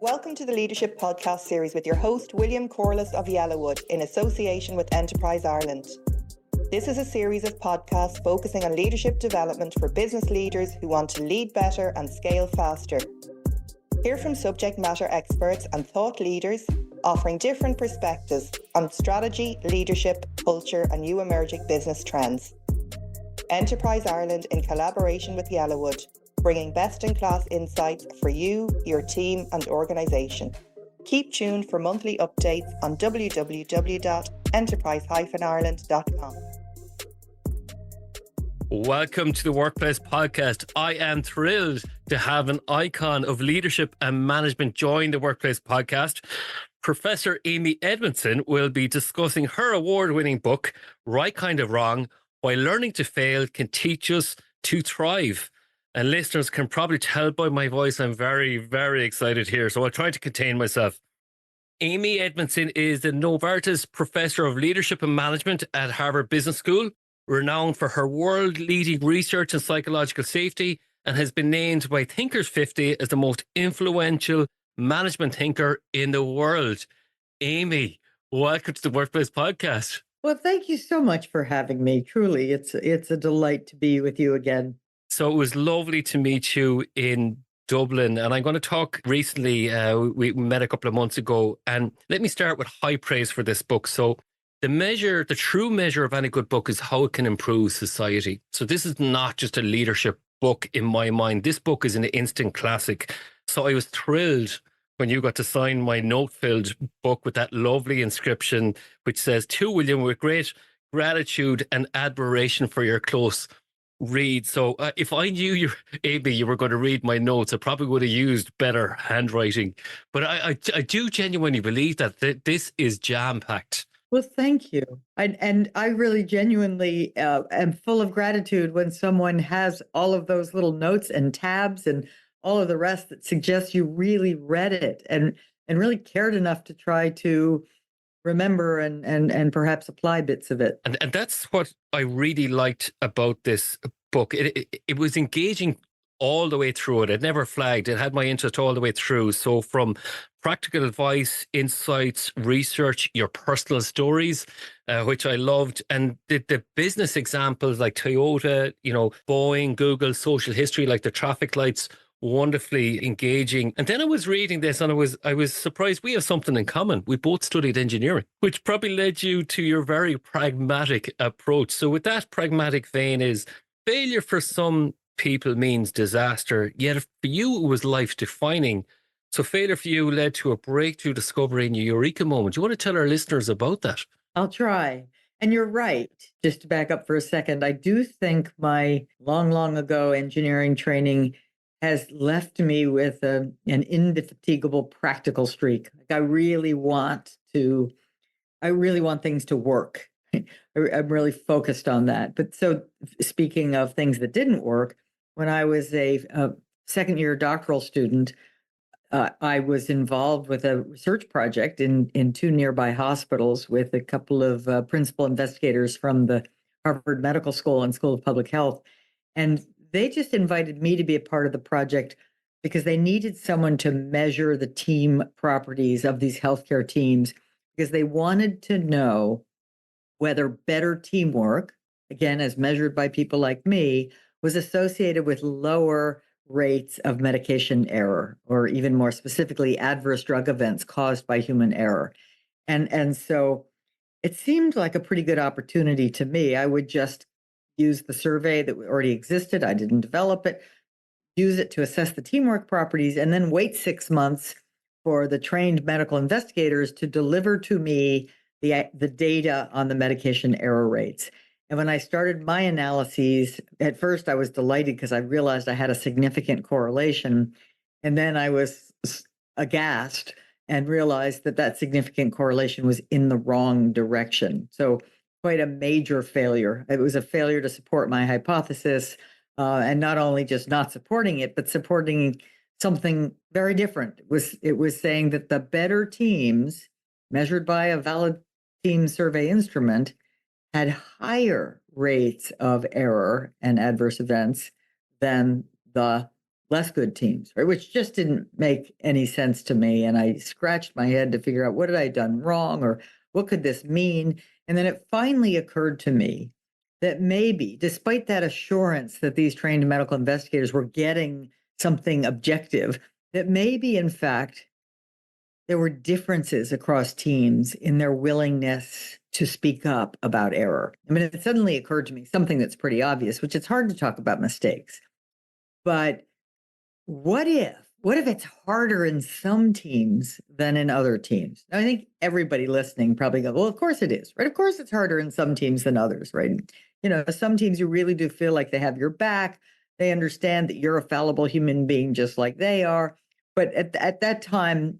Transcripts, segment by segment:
Welcome to the Leadership Podcast series with your host, William Corless of Yellowwood, in association with Enterprise Ireland. This is a series of podcasts focusing on leadership development for business leaders who want to lead better and scale faster. Hear from subject matter experts and thought leaders offering different perspectives on strategy, leadership, culture, and new emerging business trends. Enterprise Ireland, in collaboration with Yellowwood, bringing best-in-class insights for you, your team and organisation. Keep tuned for monthly updates on www.enterprise-ireland.com. Welcome to the Workplace Podcast. I am thrilled to have an icon of leadership and management join the Workplace Podcast. Professor Amy Edmondson will be discussing her award-winning book, Right Kind of Wrong, Why Learning to Fail Can Teach Us to Thrive. And listeners can probably tell by my voice, I'm very, very excited here. So I'll try to contain myself. Amy Edmondson is the Novartis Professor of Leadership and Management at Harvard Business School, renowned for her world-leading research in psychological safety, and has been named by Thinkers 50 as the most influential management thinker in the world. Amy, welcome to the Workplace Podcast. Well, thank you so much for having me. Truly, it's a delight to be with you again. So it was lovely to meet you in Dublin. And I'm going to talk recently, we met a couple of months ago. And let me start with high praise for this book. So the true measure of any good book is how it can improve society. So this is not just a leadership book in my mind. This book is an instant classic. So I was thrilled when you got to sign my note-filled book with that lovely inscription, which says, "To William, with great gratitude and admiration for your close read." So if I knew you, Amy, you were going to read my notes, I probably would have used better handwriting. But I do genuinely believe that this is jam-packed. Well, thank you. And I really genuinely am full of gratitude when someone has all of those little notes and tabs and all of the rest that suggests you really read it and really cared enough to try to remember and perhaps apply bits of it. And that's what I really liked about this book. It was engaging all the way through it. It never flagged. It had my interest all the way through. So from practical advice, insights, research, your personal stories, which I loved, and the business examples like Toyota, Boeing, Google, social history, like the traffic lights, wonderfully engaging. And then I was reading this and I was surprised we have something in common. We both studied engineering, which probably led you to your very pragmatic approach. So with that pragmatic vein is failure for some people means disaster, yet for you it was life defining. So failure for you led to a breakthrough discovery and a eureka moment. Do you want to tell our listeners about that? I'll try. And you're right. Just to back up for a second, I do think my long ago engineering training has left me with an indefatigable practical streak. I really want things to work. I'm really focused on that. But so speaking of things that didn't work, when I was a second year doctoral student, I was involved with a research project in two nearby hospitals with a couple of principal investigators from the Harvard Medical School and School of Public Health. And they just invited me to be a part of the project because they needed someone to measure the team properties of these healthcare teams, because they wanted to know whether better teamwork, again, as measured by people like me, was associated with lower rates of medication error, or even more specifically, adverse drug events caused by human error. And so it seemed like a pretty good opportunity to me. I would just use the survey that already existed. I didn't develop it, use it to assess the teamwork properties, and then wait 6 months for the trained medical investigators to deliver to me the data on the medication error rates. And when I started my analyses, at first I was delighted because I realized I had a significant correlation. And then I was aghast and realized that significant correlation was in the wrong direction. So quite a major failure. It was a failure to support my hypothesis, and not only just not supporting it, but supporting something very different. It was saying that the better teams, measured by a valid team survey instrument, had higher rates of error and adverse events than the less good teams, right? Which just didn't make any sense to me. And I scratched my head to figure out what had I done wrong or what could this mean? And then it finally occurred to me that maybe, despite that assurance that these trained medical investigators were getting something objective, that maybe, in fact, there were differences across teams in their willingness to speak up about error. I mean, it suddenly occurred to me something that's pretty obvious, which it's hard to talk about mistakes. But what if it's harder in some teams than in other teams? Now, I think everybody listening probably go, well, of course it is, right? Of course it's harder in some teams than others, right? You know, some teams you really do feel like they have your back. They understand that you're a fallible human being just like they are. But at that time,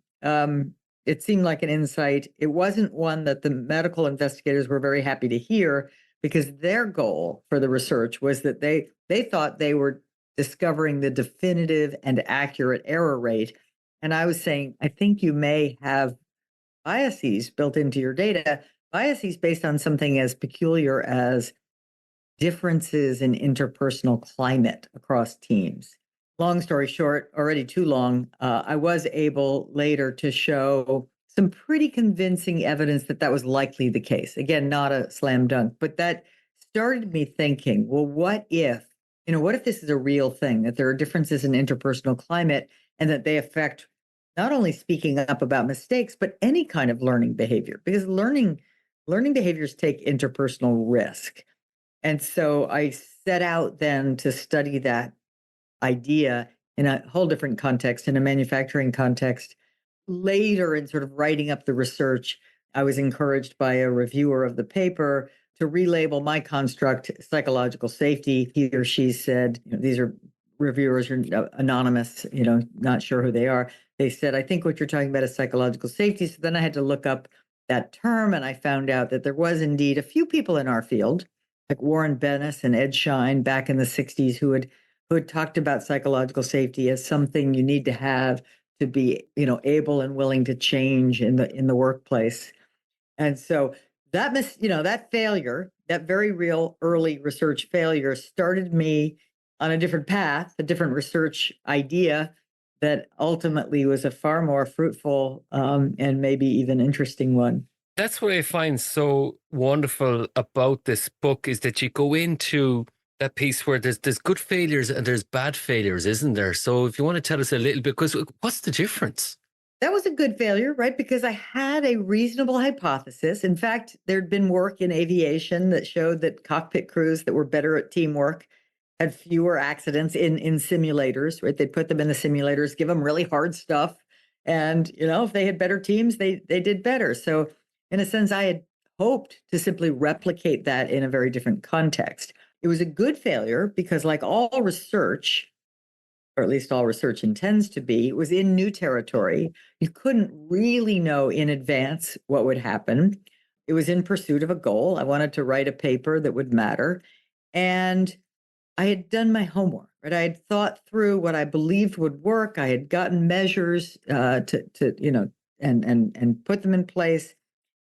it seemed like an insight. It wasn't one that the medical investigators were very happy to hear, because their goal for the research was that they thought they were discovering the definitive and accurate error rate. And I was saying, I think you may have biases built into your data, biases based on something as peculiar as differences in interpersonal climate across teams. Long story short, already too long, I was able later to show some pretty convincing evidence that that was likely the case. Again, not a slam dunk, but that started me thinking, well, what if this is a real thing, that there are differences in interpersonal climate and that they affect not only speaking up about mistakes, but any kind of learning behavior, because learning behaviors take interpersonal risk. And so I set out then to study that idea in a whole different context, in a manufacturing context. Later, in sort of writing up the research, I was encouraged by a reviewer of the paper to relabel my construct psychological safety. He or she said, these are reviewers are anonymous, not sure who they are. They said, I think what you're talking about is psychological safety. So then I had to look up that term, and I found out that there was indeed a few people in our field, like Warren Bennis and Ed Schein back in the 60s, who had talked about psychological safety as something you need to have to be, able and willing to change in the workplace. And so that failure, that very real early research failure, started me on a different path, a different research idea that ultimately was a far more fruitful and maybe even interesting one. That's what I find so wonderful about this book, is that you go into that piece where there's good failures and there's bad failures, isn't there? So if you want to tell us a little bit, because what's the difference? That was a good failure, right? Because I had a reasonable hypothesis. In fact, there'd been work in aviation that showed that cockpit crews that were better at teamwork had fewer accidents in simulators, right? They'd put them in the simulators, give them really hard stuff. And, if they had better teams, they did better. So in a sense, I had hoped to simply replicate that in a very different context. It was a good failure because, like all research, or at least all research intends to be, it was in new territory. You couldn't really know in advance what would happen. It was in pursuit of a goal. I wanted to write a paper that would matter. And I had done my homework, right? I had thought through what I believed would work. I had gotten measures and put them in place.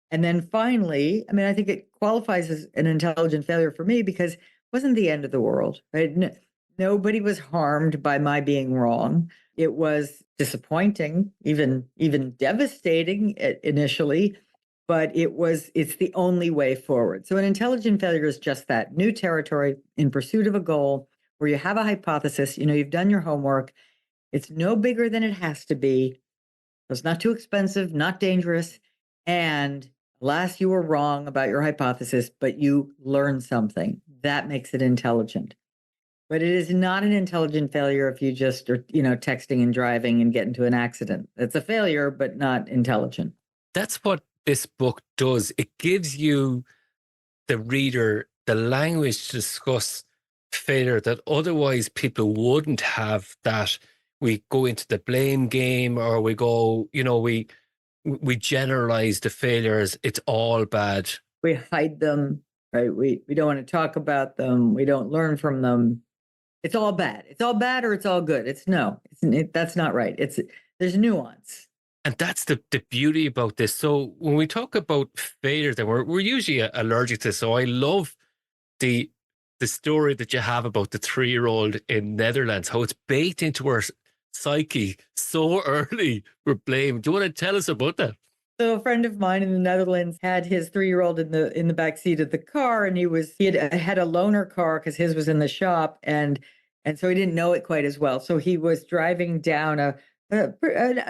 And then finally, I think it qualifies as an intelligent failure for me because it wasn't the end of the world, right? Nobody was harmed by my being wrong. It was disappointing, even devastating initially, but it's the only way forward. So an intelligent failure is just that: new territory in pursuit of a goal where you have a hypothesis, you've done your homework. It's no bigger than it has to be. It's not too expensive, not dangerous. And alas, you were wrong about your hypothesis, but you learned something. That makes it intelligent. But it is not an intelligent failure if you just are, texting and driving and get into an accident. It's a failure, but not intelligent. That's what this book does. It gives you, the reader, the language to discuss failure that otherwise people wouldn't have. That we go into the blame game, or we go, we generalize the failures. It's all bad. We hide them, right? We don't want to talk about them. We don't learn from them. It's all bad. It's all bad, or it's all good. That's not right. There's nuance. And that's the beauty about this. So when we talk about failure, then we're usually allergic to this. So I love the the story that you have about the 3-year-old in Netherlands, how it's baked into our psyche so early for blame. Do you want to tell us about that? So a friend of mine in the Netherlands had his 3-year-old in the back seat of the car, and he had a loaner car because his was in the shop, and so he didn't know it quite as well. So he was driving down a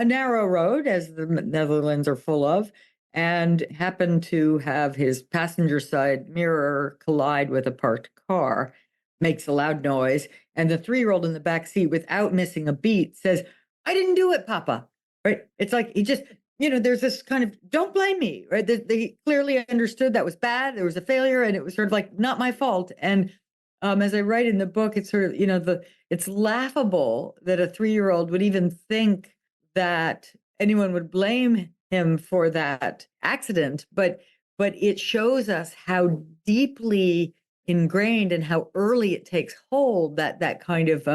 narrow road, as the Netherlands are full of, and happened to have his passenger side mirror collide with a parked car, makes a loud noise, and the 3-year-old in the back seat, without missing a beat, says, "I didn't do it, Papa." Right? It's like he just, there's this kind of, don't blame me, right? They clearly understood that was bad. There was a failure, and it was sort of like, not my fault. And as I write in the book, it's sort of, it's laughable that a 3-year-old would even think that anyone would blame him for that accident. But it shows us how deeply ingrained and how early it takes hold, that kind of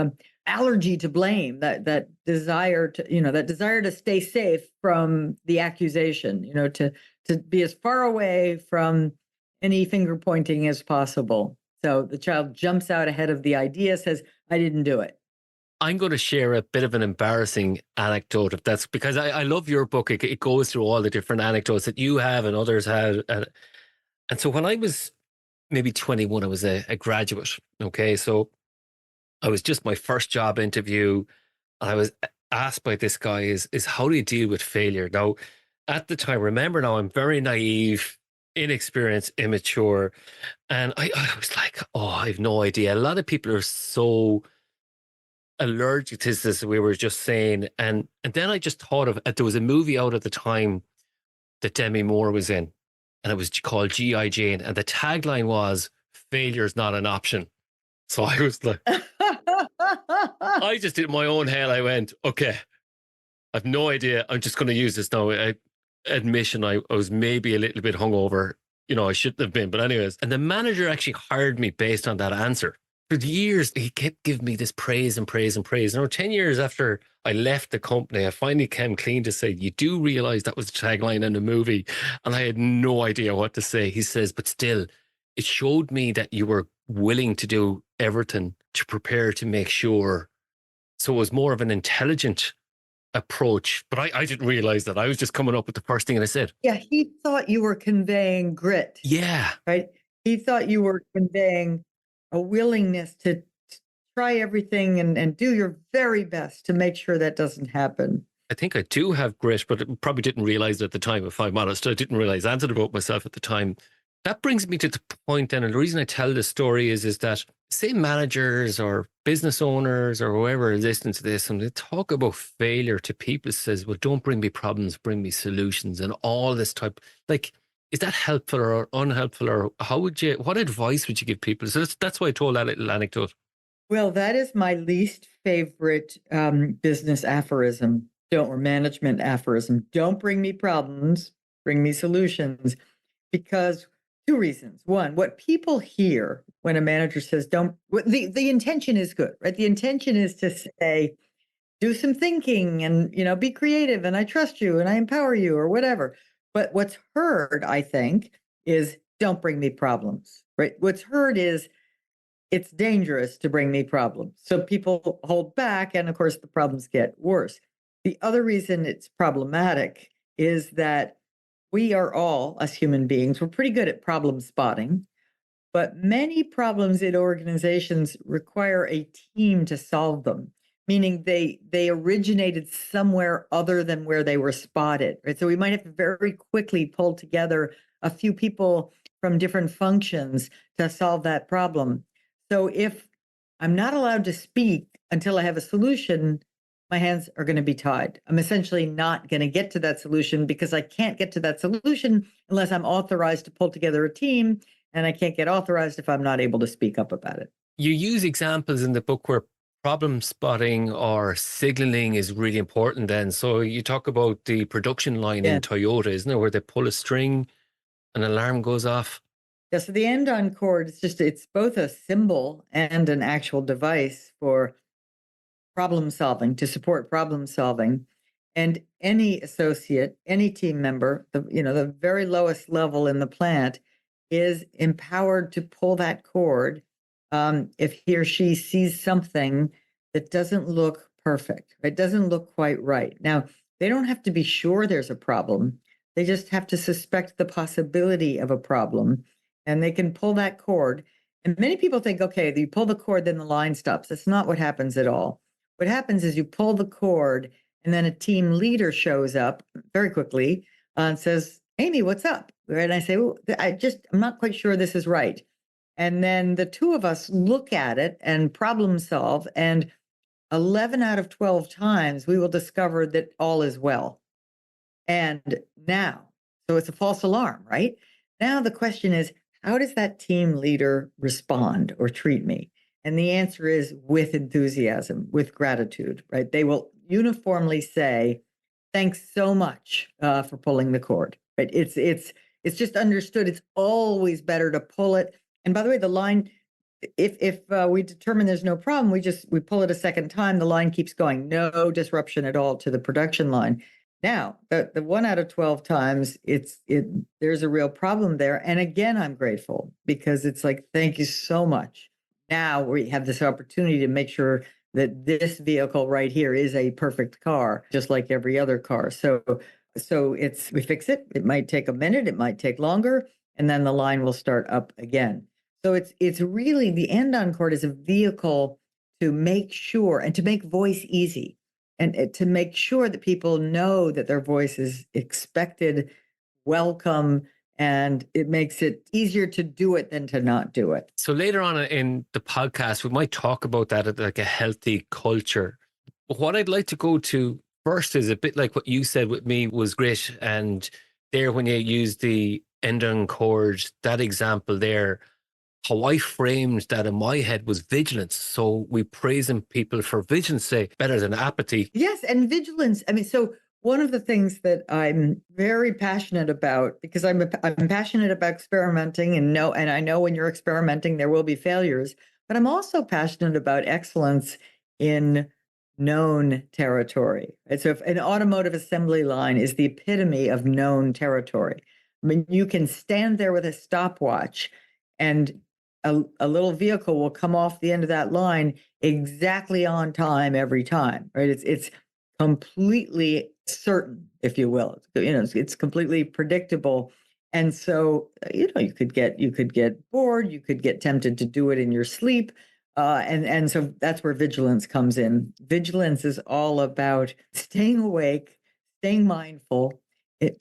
allergy to blame, that desire to stay safe from the accusation, to be as far away from any finger pointing as possible. So the child jumps out ahead of the idea, says, "I didn't do it." I'm going to share a bit of an embarrassing anecdote, if that's because I love your book. It goes through all the different anecdotes that you have and others have. And so when I was maybe 21, I was a graduate. Okay. So I was just my first job interview. And I was asked by this guy is how do you deal with failure? Now, at the time, remember now, I'm very naive, inexperienced, immature. And I was like, oh, I have no idea. A lot of people are so allergic to this, as we were just saying. And then I just thought of, there was a movie out at the time that Demi Moore was in, and it was called G.I. Jane. And the tagline was, failure is not an option. So I was like, I just did my own hell. I went, okay, I've no idea. I'm just going to use this now. Admission, I was maybe a little bit hungover. I shouldn't have been. But anyways, and the manager actually hired me based on that answer. For years, he kept giving me this praise and praise and praise. And 10 years after I left the company, I finally came clean to say, you do realize that was the tagline in the movie. And I had no idea what to say. He says, but still, it showed me that you were willing to do everything to prepare to make sure. So it was more of an intelligent approach, but I didn't realize that. I was just coming up with the first thing I said. Yeah, he thought you were conveying grit. Yeah. Right? He thought you were conveying a willingness to try everything and do your very best to make sure that doesn't happen. I think I do have grit, but I probably didn't realize it at the time, if I'm honest. I didn't realize that about myself at the time. That brings me to the point then, and the reason I tell this story is that say managers or business owners or whoever is listening to this, and they talk about failure to people, says, well, don't bring me problems, bring me solutions, and all this type. Like, is that helpful or unhelpful, or what advice would you give people? So that's why I told that little anecdote. Well, that is my least favorite business aphorism, or management aphorism. Don't bring me problems, bring me solutions, because two reasons. One, what people hear when a manager says, the intention is good, right? The intention is to say, do some thinking and, be creative, and I trust you and I empower you, or whatever. But what's heard, I think, is don't bring me problems, right? What's heard is it's dangerous to bring me problems. So people hold back, and of course the problems get worse. The other reason it's problematic is that we are all, as human beings, we're pretty good at problem spotting, but many problems in organizations require a team to solve them, meaning they originated somewhere other than where they were spotted, right? So we might have to very quickly pull together a few people from different functions to solve that problem. So if I'm not allowed to speak until I have a solution, my hands are going to be tied. I'm essentially not going to get to that solution because I can't get to that solution unless I'm authorized to pull together a team, and I can't get authorized if I'm not able to speak up about it. You use examples in the book where problem spotting or signaling is really important then. So you talk about the production line in Toyota, isn't it, where they pull a string, an alarm goes off? Yeah, so the andon cord, it's both a symbol and an actual device for problem solving, to support problem solving. And any associate, any team member, the very lowest level in the plant is empowered to pull that cord if he or she sees something that doesn't look perfect. It doesn't look quite right. Now, they don't have to be sure there's a problem. They just have to suspect the possibility of a problem, and they can pull that cord. And many people think, okay, you pull the cord, then the line stops. That's not what happens at all. What happens is you pull the cord, and then a team leader shows up very quickly and says, Amy, what's up? And I say, well, I'm not quite sure this is right. And then the two of us look at it and problem solve. And 11 out of 12 times, we will discover that all is well. And now, so it's a false alarm, right? Now the question is, how does that team leader respond or treat me? And the answer is with enthusiasm, with gratitude, right? They will uniformly say, thanks so much for pulling the cord, right? It's just understood. It's always better to pull it. And by the way, the line, if we determine there's no problem, we pull it a second time, the line keeps going, no disruption at all to the production line. Now, the 1 out of 12 times, there's a real problem there. And again, I'm grateful because it's like, thank you so much. Now we have this opportunity to make sure that this vehicle right here is a perfect car, just like every other car. So we fix it. It might take a minute, it might take longer, and then the line will start up again. So it's really, the end-on cord is a vehicle to make sure and to make voice easy, and to make sure that people know that their voice is expected, welcome, and it makes it easier to do it than to not do it. So later on in the podcast, we might talk about that, like a healthy culture. But what I'd like to go to first is a bit like what you said with me was great. And there, when you use the end-on cord, that example there, how I framed that in my head was vigilance. So we praising people for vigilance, say, better than apathy. Yes, and vigilance. I mean, so one of the things that I'm very passionate about, because I'm passionate about experimenting, and I know when you're experimenting, there will be failures, but I'm also passionate about excellence in known territory. And so if an automotive assembly line is the epitome of known territory. I mean, you can stand there with a stopwatch and a little vehicle will come off the end of that line exactly on time every time, right? It's completely certain, if you will. It's completely predictable. And so, you could get bored, you could get tempted to do it in your sleep. And so that's where vigilance comes in. Vigilance is all about staying awake, staying mindful,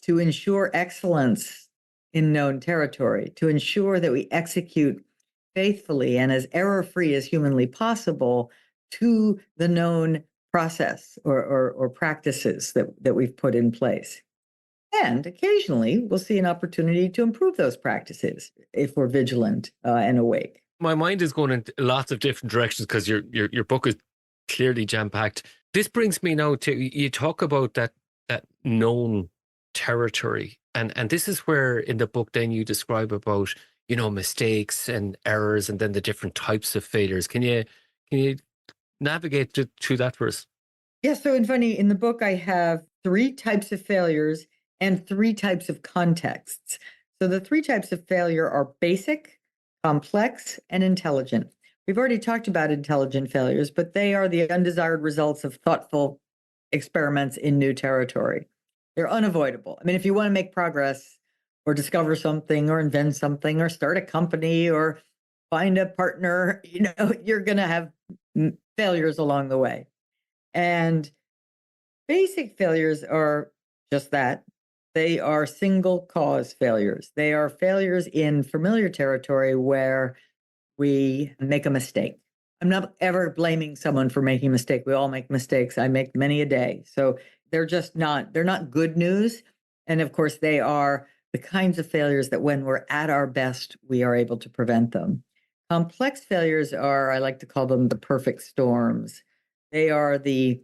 to ensure excellence in known territory, to ensure that we execute faithfully and as error-free as humanly possible to the known process or practices that we've put in place. And occasionally we'll see an opportunity to improve those practices if we're vigilant and awake. My mind is going in lots of different directions because your book is clearly jam-packed. This brings me now to, you talk about that known territory. And this is where in the book then you describe about, mistakes and errors and then the different types of failures. Can you navigate through that for us? Yeah, so in the book, I have 3 types of failures and 3 types of contexts. So the 3 types of failure are basic, complex, and intelligent. We've already talked about intelligent failures, but they are the undesired results of thoughtful experiments in new territory. They're unavoidable. I mean, if you want to make progress or discover something or invent something or start a company or find a partner, you're going to have failures along the way. And basic failures are just that. They are single cause failures. They are failures in familiar territory where we make a mistake. I'm not ever blaming someone for making a mistake. We all make mistakes. I make many a day. So they're not good news. And of course, they are the kinds of failures that when we're at our best, we are able to prevent them. Complex failures are, I like to call them the perfect storms. They are the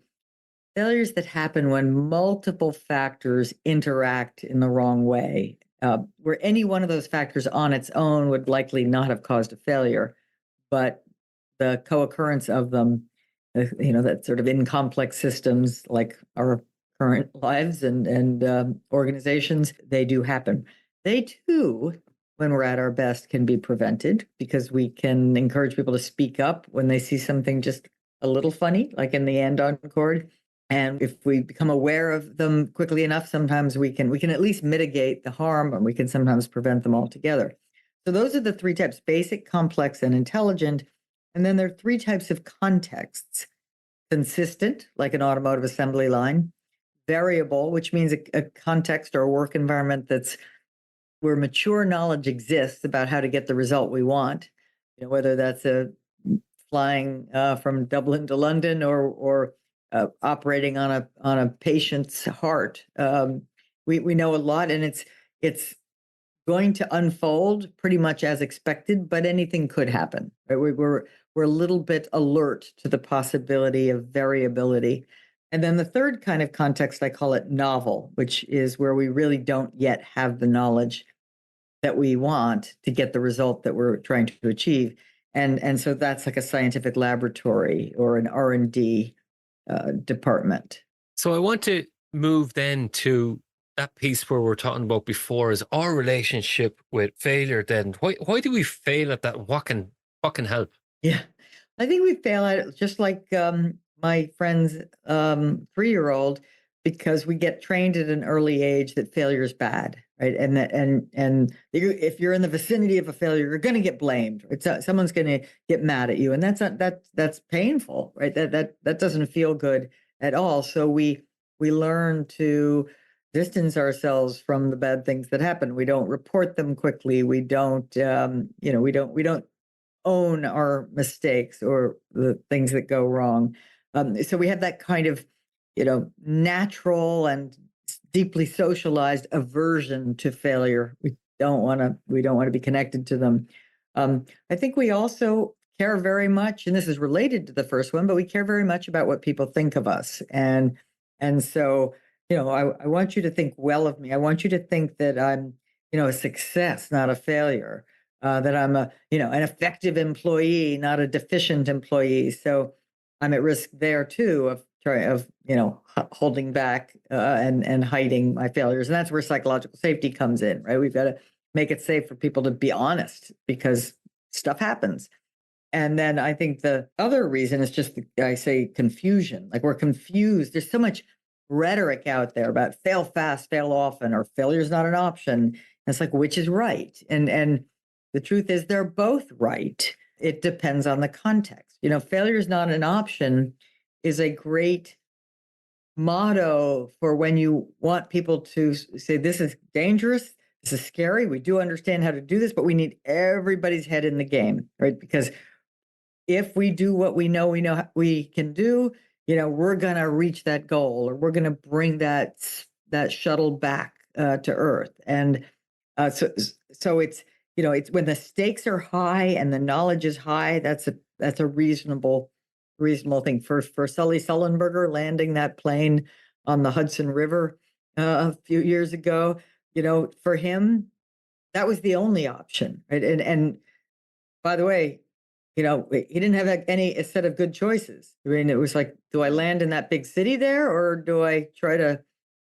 failures that happen when multiple factors interact in the wrong way, where any one of those factors on its own would likely not have caused a failure, but the co-occurrence of them, that sort of in complex systems like our current lives and organizations, they do happen. They too, when we're at our best, can be prevented because we can encourage people to speak up when they see something just a little funny, like in the andon cord. And if we become aware of them quickly enough, sometimes we can at least mitigate the harm, and we can sometimes prevent them altogether. So those are the three types: basic, complex, and intelligent. And then there are three types of contexts: consistent, like an automotive assembly line; variable, which means a context or a work environment that's where mature knowledge exists about how to get the result we want. Whether that's flying from Dublin to London or operating on a patient's heart. We know a lot, and it's going to unfold pretty much as expected, but anything could happen. Right? We're a little bit alert to the possibility of variability. And then the third kind of context, I call it novel, which is where we really don't yet have the knowledge that we want to get the result that we're trying to achieve. And so that's like a scientific laboratory or an R&D department. So I want to move then to that piece where we're talking about before, is our relationship with failure. Then why do we fail at that? What can help? Yeah, I think we fail at it just like my friend's 3-year-old, because we get trained at an early age that failure is bad, right? And if you're in the vicinity of a failure, you're going to get blamed. Someone's going to get mad at you, and that's painful, right? That doesn't feel good at all. So we learn to distance ourselves from the bad things that happen. We don't report them quickly. We don't we don't own our mistakes or the things that go wrong. So we have that kind of natural and deeply socialized aversion to failure. We don't want to be connected to them. I think we also care very much, and this is related to the first one, but we care very much about what people think of us. And so, I want you to think well of me. I want you to think that I'm, a success, not a failure. That I'm an effective employee, not a deficient employee. So I'm at risk there too of holding back and hiding my failures. And that's where psychological safety comes in, right? We've got to make it safe for people to be honest, because stuff happens. And then I think the other reason is just, I say, confusion. Like, we're confused. There's so much rhetoric out there about fail fast, fail often, or failure is not an option. And it's like, which is right? And the truth is they're both right. It depends on the context. Failure is not an option is a great motto for when you want people to say, this is dangerous, this is scary, we do understand how to do this, but we need everybody's head in the game, right? Because if we do what we know we can do, we're going to reach that goal, or we're going to bring that shuttle back to Earth. And so it's it's when the stakes are high and the knowledge is high, that's a reasonable thing. For Sully Sullenberger landing that plane on the Hudson River a few years ago, for him, that was the only option, right? And by the way, he didn't have any set of good choices. I mean, it was like, do I land in that big city there, or do I try to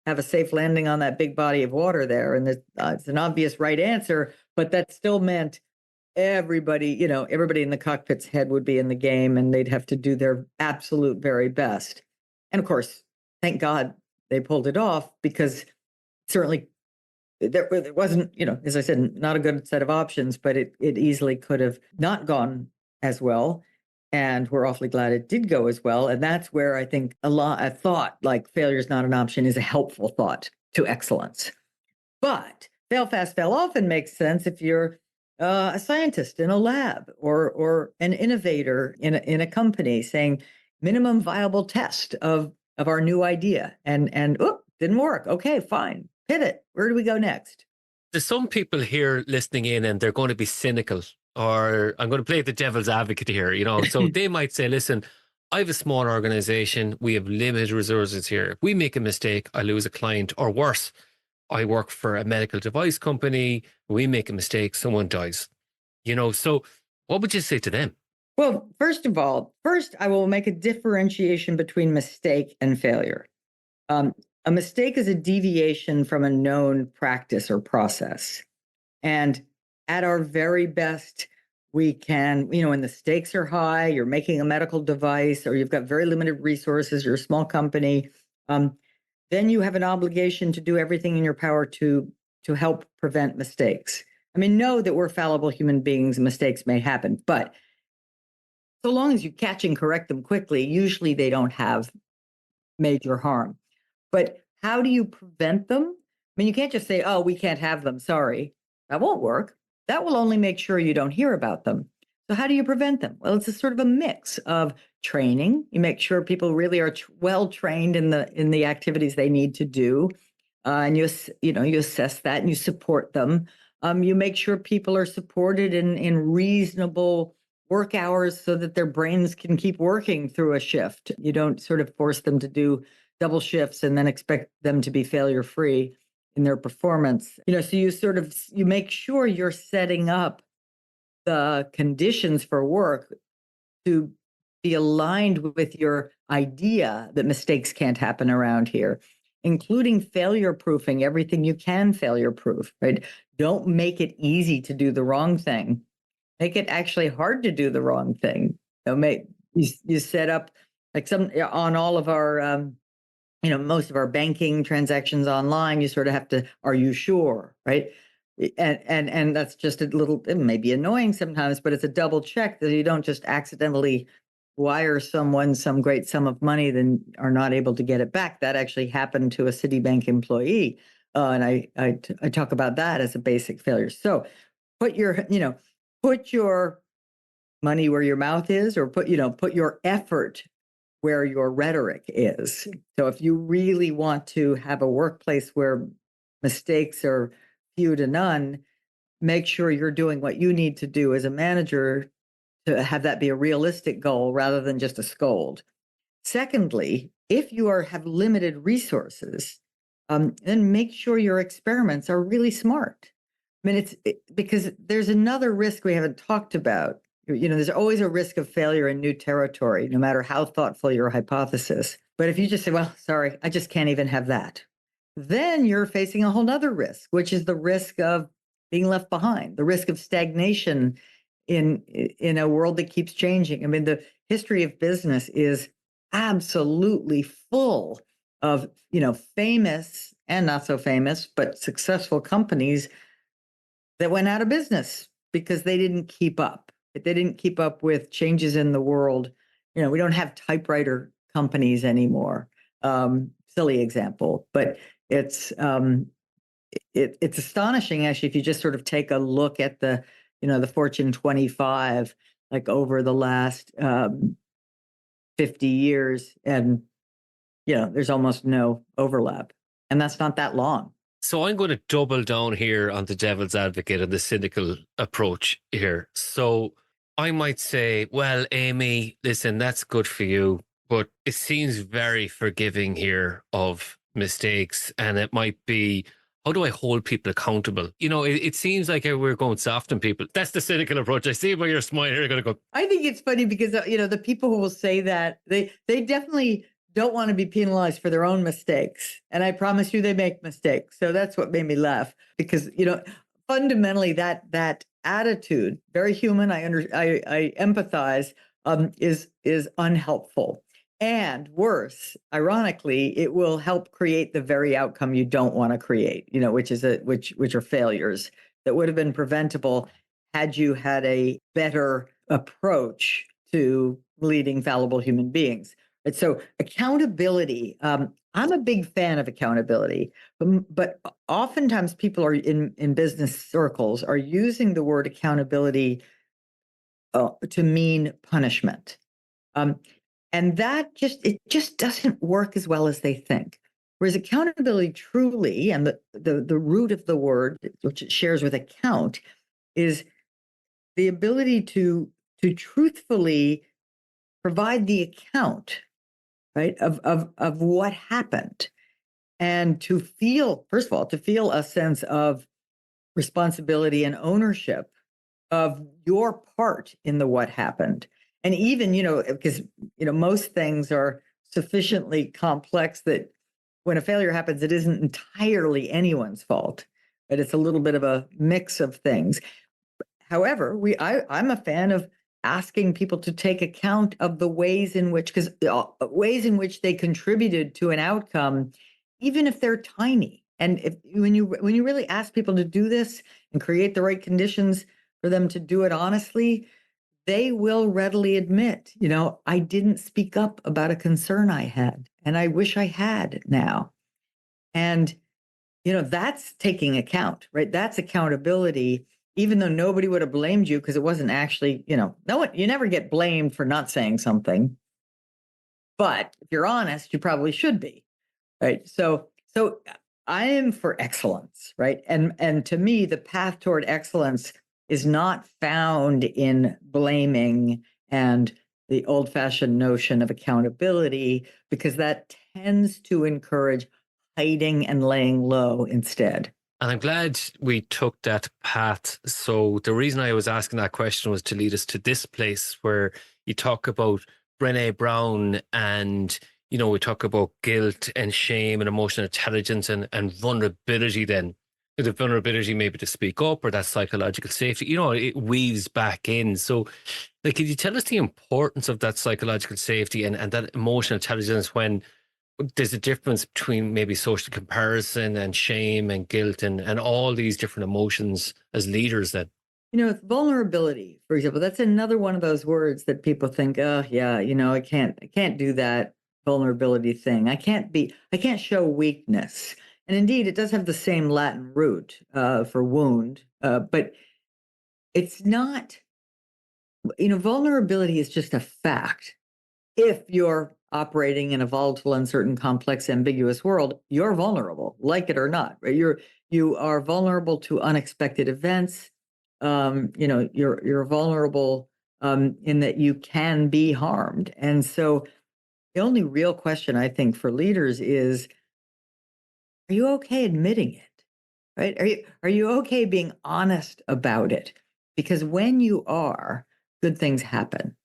have a safe landing on that big body of water there? And it's an obvious right answer, but that still meant everybody in the cockpit's head would be in the game, and they'd have to do their absolute very best. And of course, thank God they pulled it off, because certainly there wasn't, as I said, not a good set of options, but it easily could have not gone as well. And we're awfully glad it did go as well. And that's where I think a thought like failure is not an option is a helpful thought to excellence. But fail fast, fail often makes sense if you're a scientist in a lab or an innovator in a company saying minimum viable test of our new idea, and didn't work. Okay, fine, pivot. Where do we go next? There's some people here listening in, and they're going to be cynical, or I'm going to play the devil's advocate here. So they might say, "Listen, I have a small organization. We have limited resources here. If we make a mistake, I lose a client, or worse, I work for a medical device company. We make a mistake, someone dies." So what would you say to them? Well, first I will make a differentiation between mistake and failure. A mistake is a deviation from a known practice or process. And at our very best, we can, when the stakes are high, you're making a medical device, or you've got very limited resources, you're a small company, then you have an obligation to do everything in your power to help prevent mistakes. I mean, know that we're fallible human beings and mistakes may happen, but so long as you catch and correct them quickly, usually they don't have major harm. But how do you prevent them? I mean, you can't just say, oh, we can't have them, sorry. That won't work. That will only make sure you don't hear about them. So how do you prevent them? Well, it's a sort of a mix of training. You make sure people really are well trained in the activities they need to do, and you assess that and you support them. You make sure people are supported in reasonable work hours so that their brains can keep working through a shift. You don't sort of force them to do double shifts and then expect them to be failure free in their performance. So you make sure you're setting up the conditions for work to be aligned with your idea that mistakes can't happen around here, including failure proofing everything you can failure proof, right? Don't make it easy to do the wrong thing. Make it actually hard to do the wrong thing. You set up like on all of our most of our banking transactions online, you sort of have to, are you sure, right? And that's just a little, it may be annoying sometimes, but it's a double check that you don't just accidentally wire someone some great sum of money, then are not able to get it back. That actually happened to a Citibank employee. And I talk about that as a basic failure. So put your money where your mouth is, or put your effort where your rhetoric is. So if you really want to have a workplace where mistakes are few to none, make sure you're doing what you need to do as a manager to have that be a realistic goal rather than just a scold. Secondly, if you have limited resources, then make sure your experiments are really smart. I mean, because there's another risk we haven't talked about. There's always a risk of failure in new territory, no matter how thoughtful your hypothesis. But if you just say, well, sorry, I just can't even have that, then you're facing a whole nother risk, which is the risk of being left behind, the risk of stagnation in a world that keeps changing. I mean, the history of business is absolutely full of, famous and not so famous, but successful companies that went out of business because they didn't keep up. They didn't keep up with changes in the world. We don't have typewriter companies anymore. Silly example, but it's astonishing actually if you just sort of take a look at the Fortune 25 like over the last 50 years, and there's almost no overlap, and that's not that long. So I'm going to double down here on the devil's advocate and the cynical approach here. So I might say, well, Amy, listen, that's good for you, but it seems very forgiving here of mistakes. And it might be, how do I hold people accountable? It seems like we're going soft on people. That's the cynical approach. I see by your smile here, you're going to go. I think it's funny because, the people who will say that, they definitely don't want to be penalized for their own mistakes. And I promise you they make mistakes. So that's what made me laugh, because, fundamentally that attitude, very human, I empathize, is unhelpful. And worse, ironically, it will help create the very outcome you don't want to create, which are failures that would have been preventable had you had a better approach to leading fallible human beings. And so accountability, I'm a big fan of accountability, but oftentimes people are in business circles are using the word accountability to mean punishment. And that just doesn't work as well as they think. Whereas accountability truly, and the root of the word, which it shares with account, is the ability to truthfully provide the account, right, of what happened, and to feel, first of all, a sense of responsibility and ownership of your part in the what happened. And even, because, most things are sufficiently complex that when a failure happens, it isn't entirely anyone's fault, but it's a little bit of a mix of things. However, I'm a fan of asking people to take account of the ways in which, because ways in which they contributed to an outcome, even if they're tiny. And when you really ask people to do this and create the right conditions for them to do it honestly, they will readily admit, I didn't speak up about a concern I had, and I wish I had now. And, that's taking account, right? That's accountability, even though nobody would have blamed you because it wasn't actually, no one, you never get blamed for not saying something. But if you're honest, you probably should be, right? So I am for excellence, right? And to me, the path toward excellence is not found in blaming and the old-fashioned notion of accountability, because that tends to encourage hiding and laying low instead. And I'm glad we took that path. So the reason I was asking that question was to lead us to this place where you talk about Brené Brown, and we talk about guilt and shame and emotional intelligence and vulnerability. Then the vulnerability maybe to speak up, or that psychological safety, it weaves back in. So could you tell us the importance of that psychological safety and that emotional intelligence when there's a difference between maybe social comparison and shame and guilt and all these different emotions as leaders then? Vulnerability, for example, that's another one of those words that people think, oh yeah, I can't do that vulnerability thing. I can't show weakness. And indeed, it does have the same Latin root for wound, but it's not, vulnerability is just a fact. If you're operating in a volatile, uncertain, complex, ambiguous world, you're vulnerable, like it or not, right? You are vulnerable to unexpected events. You're vulnerable in that you can be harmed. And so the only real question I think for leaders is, are you okay admitting it? Right? Are you okay being honest about it? Because when you are, good things happen.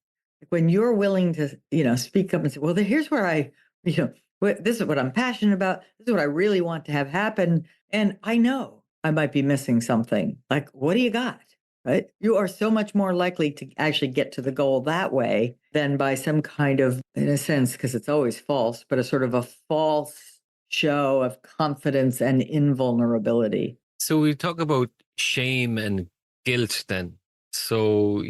When you're willing to, speak up and say, well, here's where this is what I'm passionate about. This is what I really want to have happen. And I know I might be missing something. Like, what do you got? Right? You are so much more likely to actually get to the goal that way than by some kind of, in a sense, because it's always false, but a sort of a false show of confidence and invulnerability. So we talk about shame and guilt then. So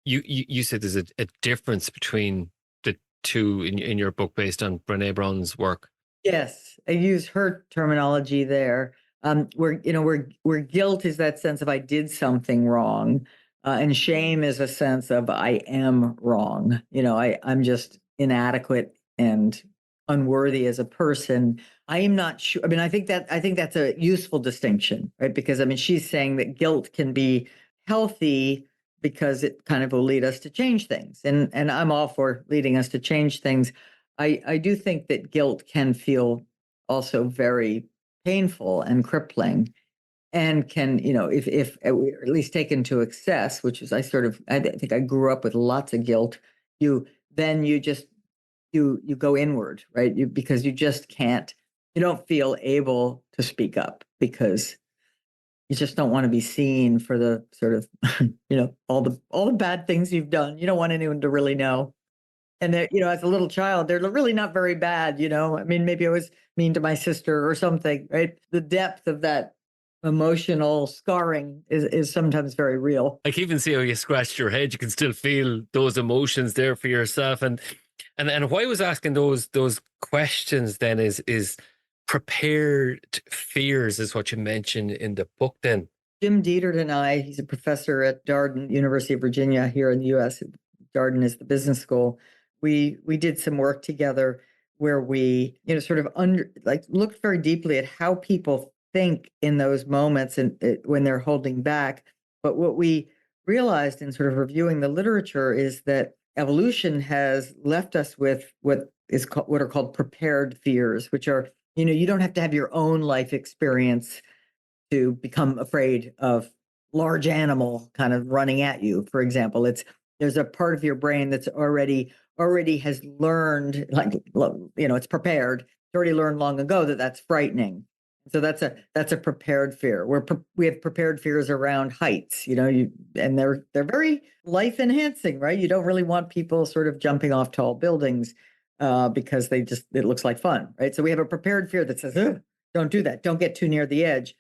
you said there's a difference between the two in your book based on Brené Brown's work. Yes, I use her terminology there. Where guilt is that sense of I did something wrong, and shame is a sense of I am wrong. I'm just inadequate and unworthy as a person. I am not sure. I think that's a useful distinction, right? Because she's saying that guilt can be healthy because it kind of will lead us to change things, and I'm all for leading us to change things. I do think that guilt can feel also very painful and crippling, and can, if at least taken to excess, which is I think I grew up with lots of guilt. You just go inward, right? Because you just can't, you don't feel able to speak up because you just don't want to be seen for the sort of, all the bad things you've done. You don't want anyone to really know. And as a little child, they're really not very bad, maybe I was mean to my sister or something, right? The depth of that emotional scarring is sometimes very real. I can even see how you scratched your head. You can still feel those emotions there for yourself. And why I was asking those questions then is prepared fears is what you mentioned in the book then. Jim Dietert and I, he's a professor at Darden, University of Virginia here in the U.S. Darden is the business school. We did some work together where we, sort of looked very deeply at how people think in those moments and when they're holding back. But what we realized in sort of reviewing the literature is that evolution has left us with what are called prepared fears, which are, you don't have to have your own life experience to become afraid of large animal kind of running at you. For example, there's a part of your brain that's already has learned, it's prepared already learned long ago that that's frightening. So that's a prepared fear. We have prepared fears around heights, and they're very life enhancing, right? You don't really want people sort of jumping off tall buildings because it looks like fun, right? So we have a prepared fear that says, "Ugh, don't do that. Don't get too near the edge."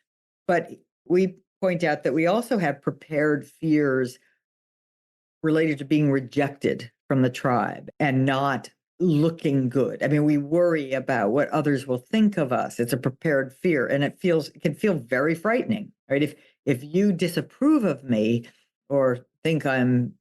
But we point out that we also have prepared fears related to being rejected from the tribe and not looking good. I mean, we worry about what others will think of us. It's a prepared fear, and it can feel very frightening, right? If you disapprove of me or think I'm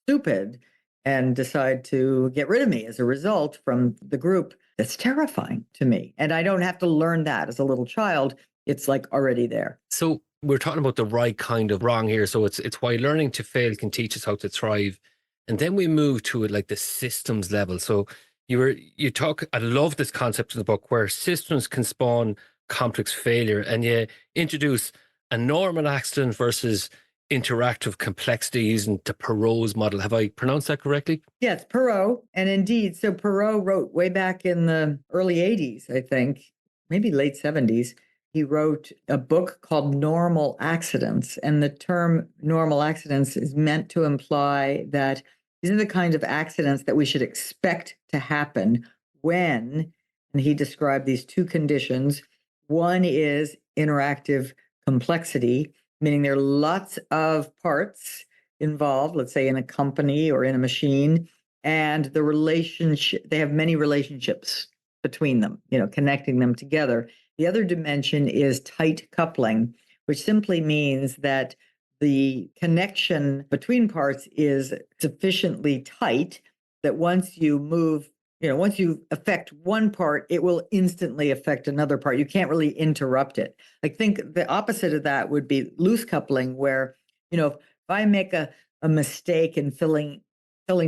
stupid and decide to get rid of me as a result from the group, that's terrifying to me. And I don't have to learn that as a little child. It's like already there. So we're talking about the right kind of wrong here. So it's why learning to fail can teach us how to thrive. And then we move to it like the systems level. So I love this concept in the book where systems can spawn complex failure, and you introduce a normal accident versus interactive complexity using the Perot's model. Have I pronounced that correctly? Yes, Perot. And indeed, so Perot wrote way back in the early 80s, I think, maybe late 70s. He wrote a book called Normal Accidents. And the term normal accidents is meant to imply that these are the kinds of accidents that we should expect to happen when, and he described these two conditions. One is interactive complexity, meaning there are lots of parts involved, let's say in a company or in a machine, and the relationship, they have many relationships between them, connecting them together. The other dimension is tight coupling, which simply means that the connection between parts is sufficiently tight that once you move, once you affect one part, it will instantly affect another part. You can't really interrupt it. I think the opposite of that would be loose coupling, where, if I make a mistake in filling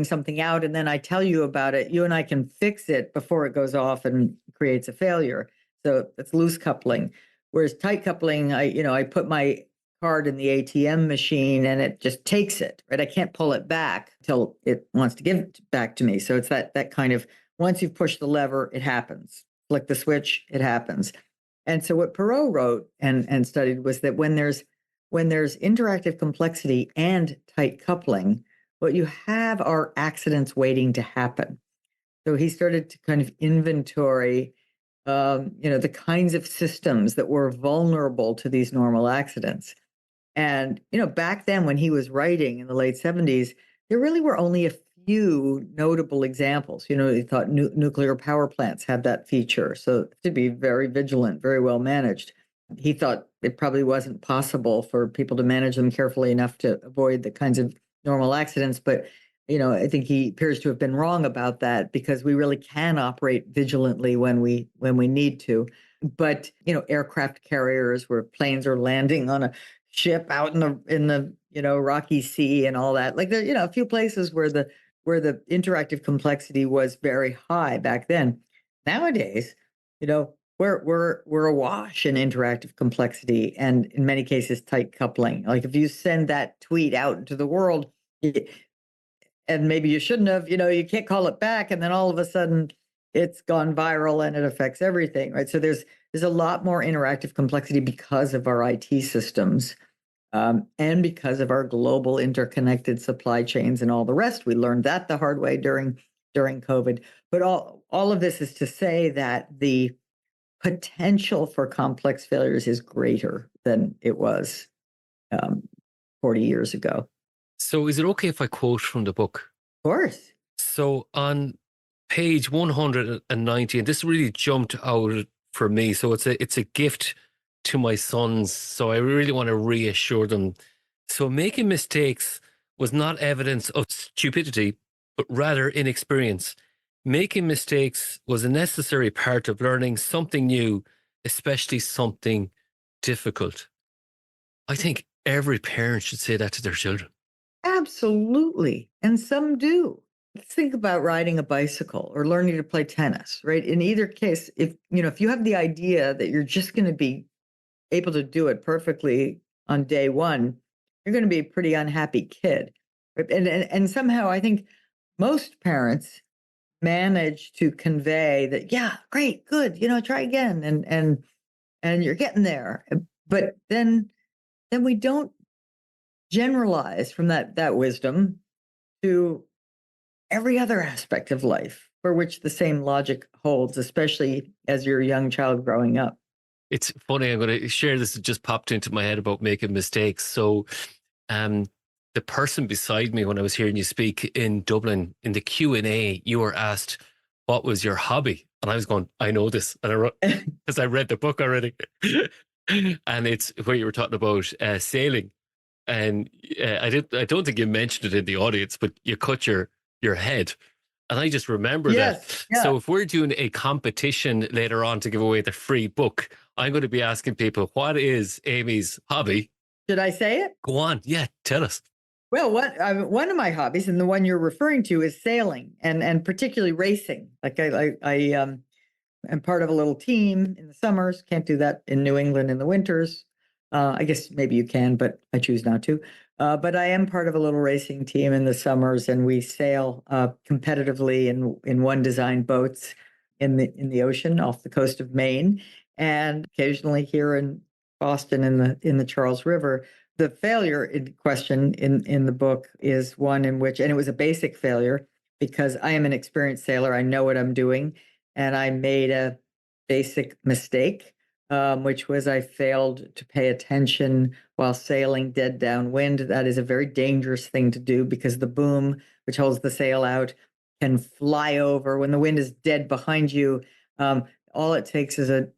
something out and then I tell you about it, you and I can fix it before it goes off and creates a failure. So it's loose coupling. Whereas tight coupling, I put my card in the ATM machine and it just takes it, right? I can't pull it back until it wants to give it back to me. So it's that kind of, once you've pushed the lever, it happens. Flick the switch, it happens. And so what Perot wrote and studied was that when there's interactive complexity and tight coupling, what you have are accidents waiting to happen. So he started to kind of inventory the kinds of systems that were vulnerable to these normal accidents. And, back then when he was writing in the late 70s, there really were only a few notable examples. He thought nuclear power plants had that feature. So to be very vigilant, very well managed. He thought it probably wasn't possible for people to manage them carefully enough to avoid the kinds of normal accidents. But I think he appears to have been wrong about that, because we really can operate vigilantly when we need to. But aircraft carriers, where planes are landing on a ship out in the Rocky Sea and all that, like there a few places where the interactive complexity was very high back then. Nowadays, we're awash in interactive complexity, and in many cases tight coupling. Like if you send that tweet out into the world, and maybe you shouldn't have, you can't call it back. And then all of a sudden it's gone viral and it affects everything, right? So there's a lot more interactive complexity because of our IT systems and because of our global interconnected supply chains and all the rest. We learned that the hard way during COVID. But all of this is to say that the potential for complex failures is greater than it was 40 years ago. So is it okay if I quote from the book? Of course. So on page 190, and this really jumped out for me. So it's a gift to my sons. So I really want to reassure them. So making mistakes was not evidence of stupidity, but rather inexperience. Making mistakes was a necessary part of learning something new, especially something difficult. I think every parent should say that to their children. Absolutely. And some do. Let's think about riding a bicycle or learning to play tennis, right? In either case, if you have the idea that you're just going to be able to do it perfectly on day one, you're going to be a pretty unhappy kid. Right? And somehow I think most parents manage to convey that, yeah, great, good, try again, and you're getting there. But then we don't generalize from that wisdom to every other aspect of life for which the same logic holds, especially as you're a young child growing up. It's funny. I'm going to share this. It just popped into my head about making mistakes. So, the person beside me when I was hearing you speak in Dublin in the Q&A, you were asked, "What was your hobby?" And I was going, "I know this," and because I read the book already. And it's where you were talking about sailing, and I don't think you mentioned it in the audience, but you cut your head. And I just remember that. Yes, yeah. So if we're doing a competition later on to give away the free book, I'm going to be asking people, what is Amy's hobby? Should I say it? Go on. Yeah, tell us. Well, one of my hobbies, and the one you're referring to, is sailing, and particularly racing. Like I am part of a little team in the summers. Can't do that in New England in the winters. I guess maybe you can, but I choose not to. But I am part of a little racing team in the summers, and we sail competitively in one design boats in the ocean off the coast of Maine, and occasionally here in Boston in the Charles River. The failure in question in the book is one in which, and it was a basic failure because I am an experienced sailor. I know what I'm doing, and I made a basic mistake, which was I failed to pay attention while sailing dead downwind. That is a very dangerous thing to do because the boom, which holds the sail out, can fly over when the wind is dead behind you. All it takes is a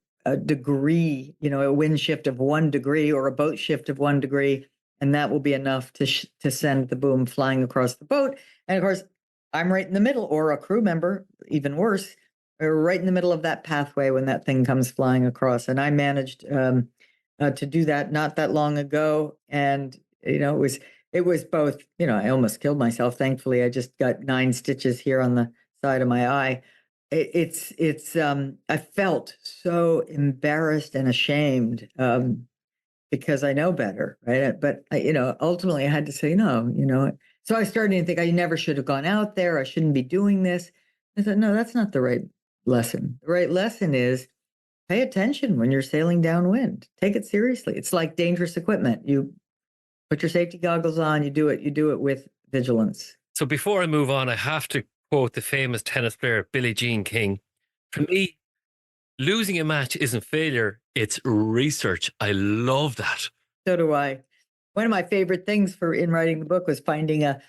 degree, a wind shift of 1 degree or a boat shift of 1 degree, and that will be enough to send the boom flying across the boat. And of course, I'm right in the middle, or a crew member, even worse, right in the middle of that pathway when that thing comes flying across. And I managed to do that not that long ago, and it was both. I almost killed myself. Thankfully, I just got 9 stitches here on the side of my eye. I felt so embarrassed and ashamed because I know better, right? But ultimately I had to say no. So I started to think I never should have gone out there. I shouldn't be doing this. I said, no, that's not the right lesson. The right lesson is pay attention when you're sailing downwind. Take it seriously. It's like dangerous equipment. You put your safety goggles on. You do it with vigilance. So before I move on, I have to quote the famous tennis player Billie Jean King. For me, losing a match isn't failure, it's research. I love that. So do I. One of my favorite things in writing the book was finding a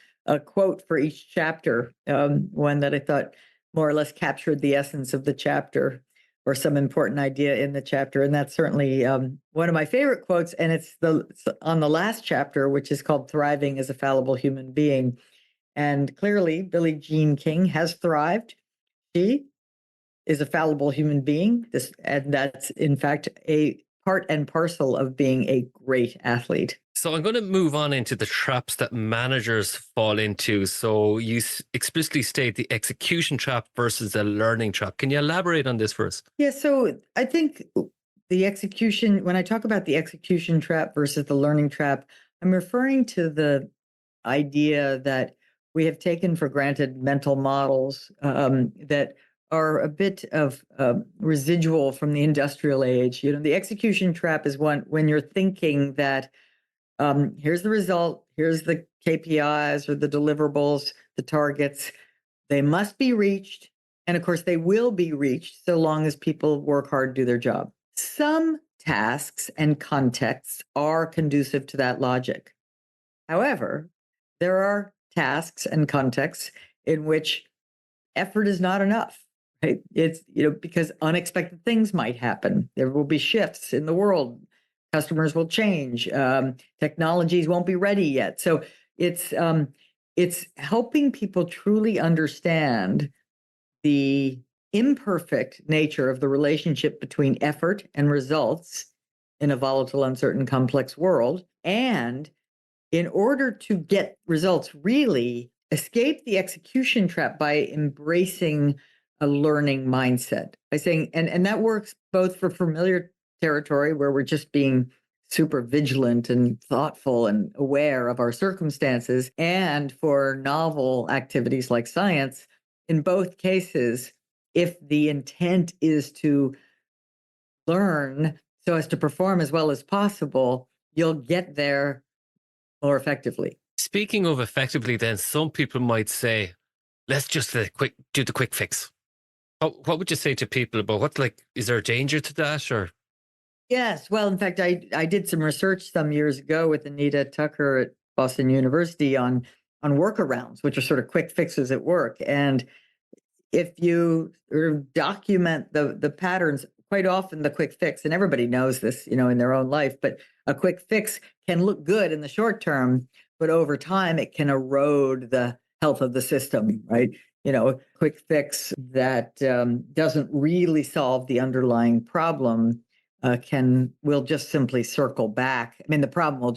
quote for each chapter, one that I thought more or less captured the essence of the chapter or some important idea in the chapter. And that's certainly one of my favorite quotes. And it's on the last chapter, which is called Thriving as a Fallible Human Being. And clearly, Billie Jean King has thrived. She is a fallible human being. And that's, in fact, a part and parcel of being a great athlete. So I'm going to move on into the traps that managers fall into. So you explicitly state the execution trap versus the learning trap. Can you elaborate on this for us? Yeah, so I think when I talk about the execution trap versus the learning trap, I'm referring to the idea that we have taken for granted mental models that are a bit of residual from the industrial age. The execution trap is one when you're thinking that here's the result, here's the KPIs or the deliverables, the targets. They must be reached. And of course, they will be reached so long as people work hard to do their job. Some tasks and contexts are conducive to that logic. However, there are tasks and contexts in which effort is not enough, right? It's, because unexpected things might happen. There will be shifts in the world. Customers will change. Technologies won't be ready yet. So it's helping people truly understand the imperfect nature of the relationship between effort and results in a volatile, uncertain, complex world. And in order to get results, really escape the execution trap by embracing a learning mindset, by saying, and that works both for familiar territory where we're just being super vigilant and thoughtful and aware of our circumstances, and for novel activities like science, in both cases, if the intent is to learn so as to perform as well as possible, you'll get there more effectively. Speaking of effectively, then some people might say, let's just do the quick fix. What would you say to people about is there a danger to that or? Yes. Well, in fact, I did some research some years ago with Anita Tucker at Boston University on workarounds, which are sort of quick fixes at work. And if you document the patterns, quite often the quick fix, and everybody knows this, in their own life, but a quick fix can look good in the short term, but over time it can erode the health of the system, right? A quick fix that doesn't really solve the underlying problem will just simply circle back. I mean, the problem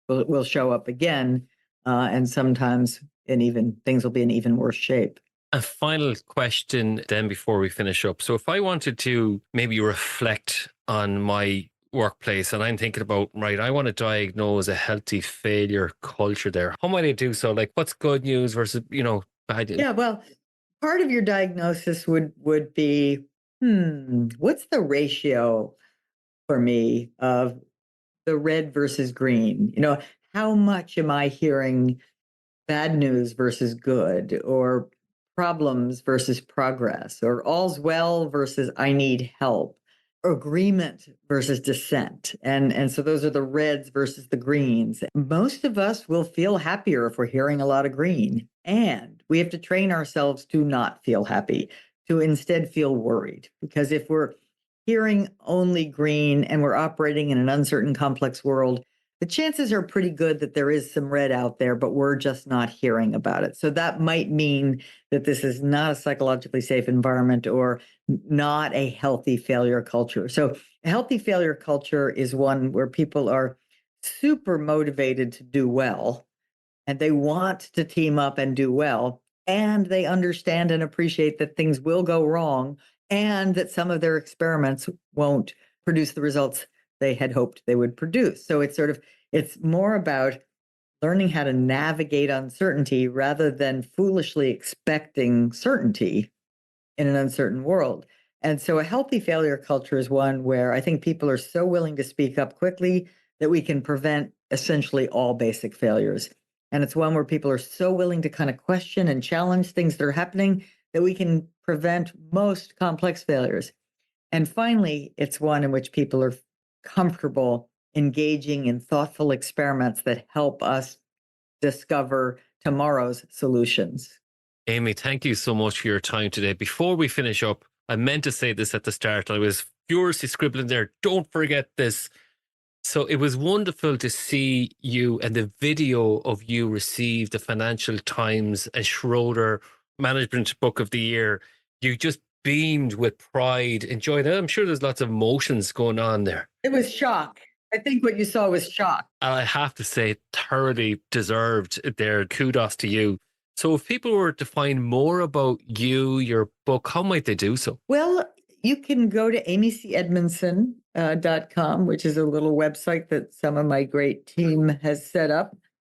will show up again, and sometimes things will be in even worse shape. A final question then before we finish up. So if I wanted to maybe reflect on my workplace and I'm thinking about, right, I want to diagnose a healthy failure culture there. How might I do so? What's good news versus, bad news? Yeah, well, part of your diagnosis would be, what's the ratio for me of the red versus green? How much am I hearing bad news versus good, or problems versus progress, or all's well versus I need help, or agreement versus dissent? And so those are the reds versus the greens. Most of us will feel happier if we're hearing a lot of green. And we have to train ourselves to not feel happy, to instead feel worried. Because if we're hearing only green and we're operating in an uncertain, complex world, the chances are pretty good that there is some red out there, but we're just not hearing about it. So that might mean that this is not a psychologically safe environment or not a healthy failure culture. So a healthy failure culture is one where people are super motivated to do well, and they want to team up and do well, and they understand and appreciate that things will go wrong and that some of their experiments won't produce the results they had hoped they would produce. So it's more about learning how to navigate uncertainty rather than foolishly expecting certainty in an uncertain world. And so a healthy failure culture is one where I think people are so willing to speak up quickly that we can prevent essentially all basic failures. And it's one where people are so willing to kind of question and challenge things that are happening that we can prevent most complex failures. And finally, it's one in which people are comfortable engaging in thoughtful experiments that help us discover tomorrow's solutions. Amy, thank you so much for your time today. Before we finish up, I meant to say this at the start. I was furiously scribbling there. Don't forget this. So it was wonderful to see you and the video of you receive the Financial Times and Schroeder Management Book of the Year. You just beamed with pride, enjoyed it. I'm sure there's lots of emotions going on there. It was shock. I think what you saw was shock. And I have to say, thoroughly deserved there. Kudos to you. So if people were to find more about you, your book, how might they do so? Well, you can go to amycedmondson.com, which is a little website that some of my great team has set up.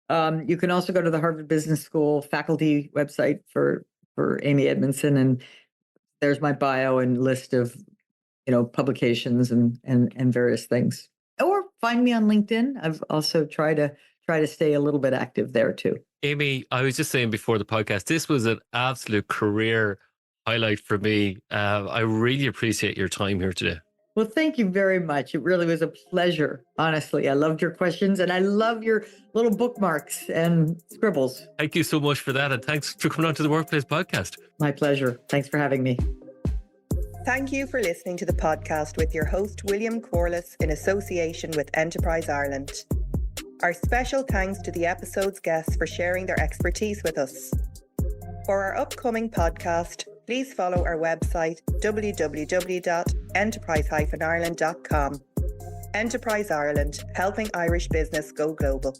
You can also go to the Harvard Business School faculty website for Amy Edmondson, and there's my bio and list of publications and various things. Or find me on LinkedIn. I've also tried to stay a little bit active there too. Amy, I was just saying before the podcast, this was an absolute career highlight for me. I really appreciate your time here today. Well, thank you very much. It really was a pleasure. Honestly, I loved your questions and I love your little bookmarks and scribbles. Thank you so much for that. And thanks for coming on to the Workplace Podcast. My pleasure. Thanks for having me. Thank you for listening to the podcast with your host, William Corless, in association with Enterprise Ireland. Our special thanks to the episode's guests for sharing their expertise with us. For our upcoming podcast, please follow our website, www.enterprise-ireland.com. Enterprise Ireland, helping Irish business go global.